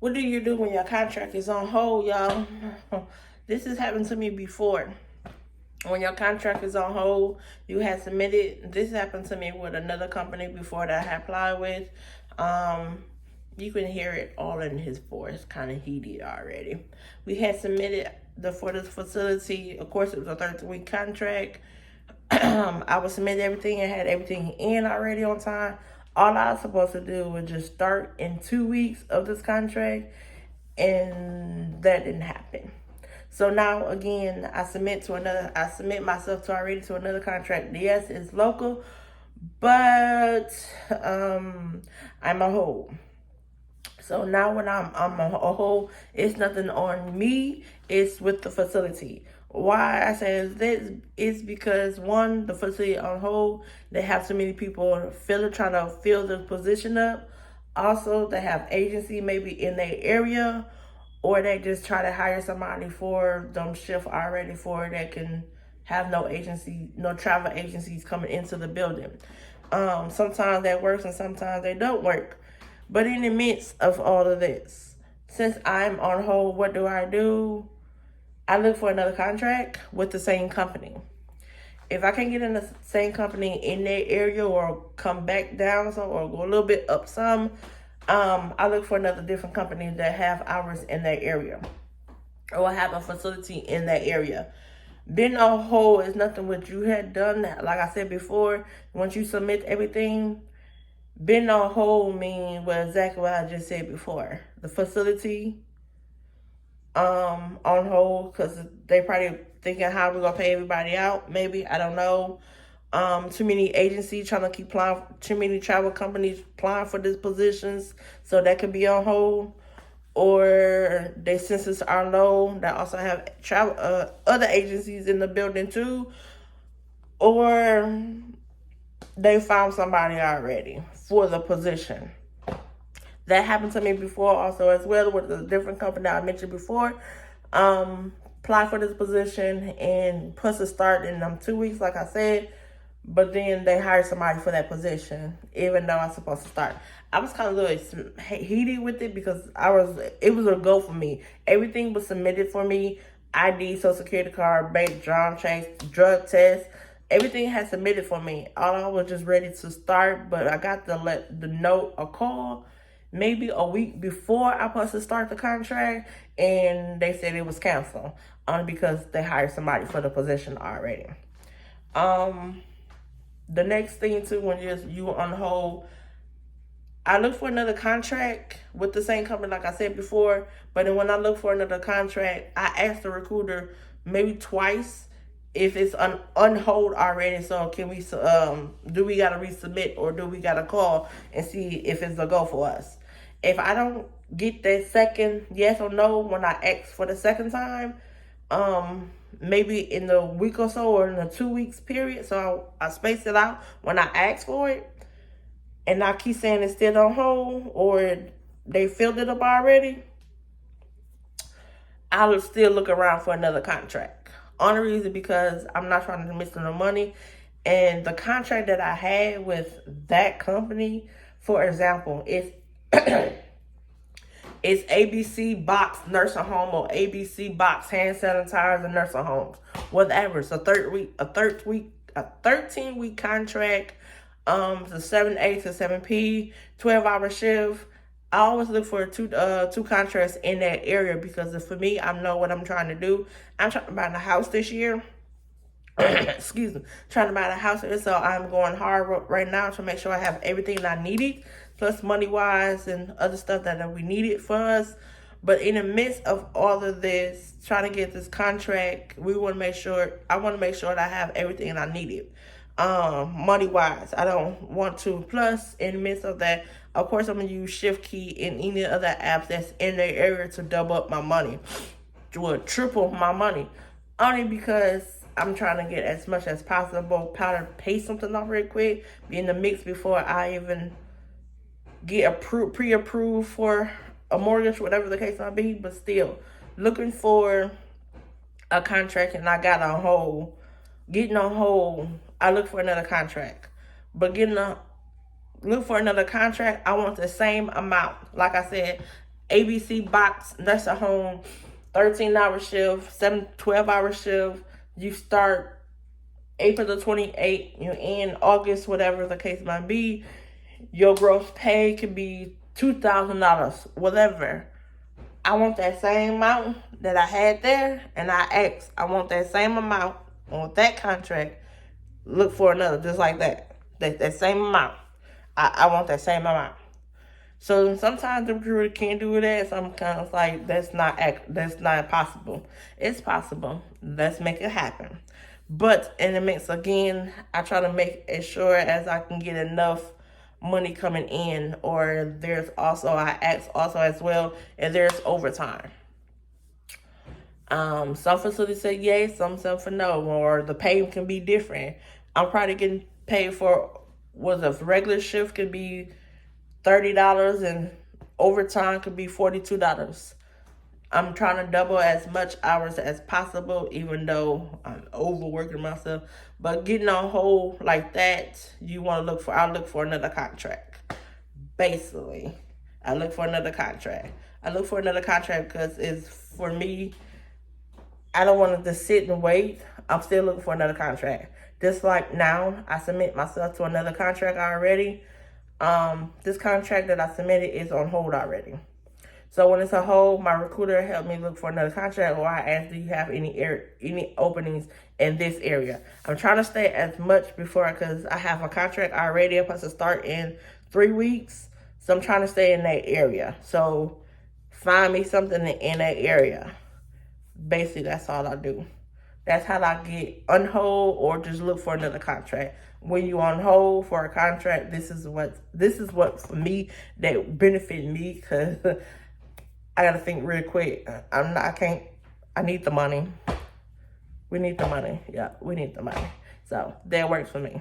What do you do when your contract is on hold, y'all? This has happened to me before. When your contract is on hold, you had submitted. This happened to me with another company before that I had applied with. You can hear it all in his voice, kind of heated already. We had submitted for this facility. Of course, it was a 13-week contract. I was submitting everything and had everything in already on time. All I was supposed to do was just start in 2 weeks of this contract, and that didn't happen. So now again, I submit myself to already to another contract. Yes, it's local, but I'm a hold. So now when I'm a hold, it's nothing on me. It's with the facility. Why I say this is because one, the facility on hold, they have too many people trying to fill the position up. Also, they have agency maybe in their area, or they just try to hire somebody for them shift already for that can have no travel agencies coming into the building. Sometimes that works and sometimes they don't work. But in the midst of all of this, since I'm on hold, what do? I look for another contract with the same company. If I can't get in the same company in that area or come back down some or go a little bit up some, I look for another different company that have hours in that area or have a facility in that area. Being on hold is nothing what you had done. Like I said before, once you submit everything, being on hold means exactly what I just said before. The facility on hold because they probably thinking how we're gonna pay everybody out. Maybe, I don't know. Too many agencies trying to keep applying. Too many travel companies applying for these positions, so that could be on hold. Or their census are low. They also have travel other agencies in the building too. Or they found somebody already for the position. That happened to me before also as well with a different company that I mentioned before. Apply for this position and plus to start in 2 weeks, like I said. But then they hired somebody for that position, even though I was supposed to start. I was kind of a little heated with it because it was a go for me. Everything was submitted for me. ID, social security card, bank, drug test. Everything had submitted for me. All I was just ready to start, but I got the note, a call, maybe a week before I was supposed to start the contract, and they said it was canceled only because they hired somebody for the position already. The next thing too, when you on hold, I look for another contract with the same company like I said before. But then when I look for another contract, I ask the recruiter maybe twice if it's on hold already. So can we do we gotta resubmit or do we gotta call and see if it's a go for us? If I don't get that second yes or no when I ask for the second time, maybe in the week or so or in a 2 weeks period, so I space it out when I ask for it, and I keep saying it's still on hold or they filled it up already, I'll still look around for another contract. Only reason because I'm not trying to miss no money. And the contract that I had with that company, for example, it's it's ABC Box Nursing Home or ABC Box Hand Sanitizers and Nursing Homes. Whatever. It's a 13-week contract. It's a 7A to 7P, 12-hour shift. I always look for two contracts in that area because for me, I know what I'm trying to do. I'm trying to buy a house this year. Excuse me. Trying to buy a house here, so I'm going hard right now to make sure I have everything I needed, plus money wise and other stuff that we needed for us. But in the midst of all of this, trying to get this contract, I want to make sure that I have everything I needed. Money wise, I don't want to. Plus, in the midst of that, of course, I'm gonna use ShiftKey and any other apps that's in their area to double up my money, to triple my money, only because I'm trying to get as much as possible. Powder pay something off real quick, be in the mix before I even get pre-approved for a mortgage, whatever the case might be. But still, looking for a contract, and I got on hold. Getting on hold, I look for another contract. But look for another contract, I want the same amount. Like I said, ABC box, that's a home, 13-hour shift, 12-hour shift. You start April the 28th, you end August, whatever the case might be. Your gross pay could be $2,000, whatever. I want that same amount that I had there, and I asked, I want that same amount on that contract. Look for another, just like that. That same amount. I want that same amount. So sometimes the recruiter can't do that. Sometimes like that's not possible. It's possible. Let's make it happen. But in the mix again, I try to make as sure as I can get enough money coming in, or there's also, I ask also as well if there's overtime. Some facilities say yes, some say for no, or the pay can be different. I'm probably getting paid for, was a regular shift could be $30 and overtime could be $42. I'm trying to double as much hours as possible, even though I'm overworking myself. But getting on hold like that, I look for another contract. Basically, I look for another contract. I look for another contract because it's, for me, I don't want to just sit and wait. I'm still looking for another contract. Just like now, I submit myself to another contract already. This contract that I submitted is on hold already. So when it's a hold, my recruiter helped me look for another contract, or I asked, do you have any openings in this area? I'm trying to stay as much before, because I have a contract already. I'm supposed to start in 3 weeks. So I'm trying to stay in that area. So find me something in that area. Basically, that's all I do. That's how I get on hold or just look for another contract. When you on hold for a contract, this is what for me that benefit me, because I gotta think real quick. I need the money. We need the money. Yeah, we need the money. So that works for me.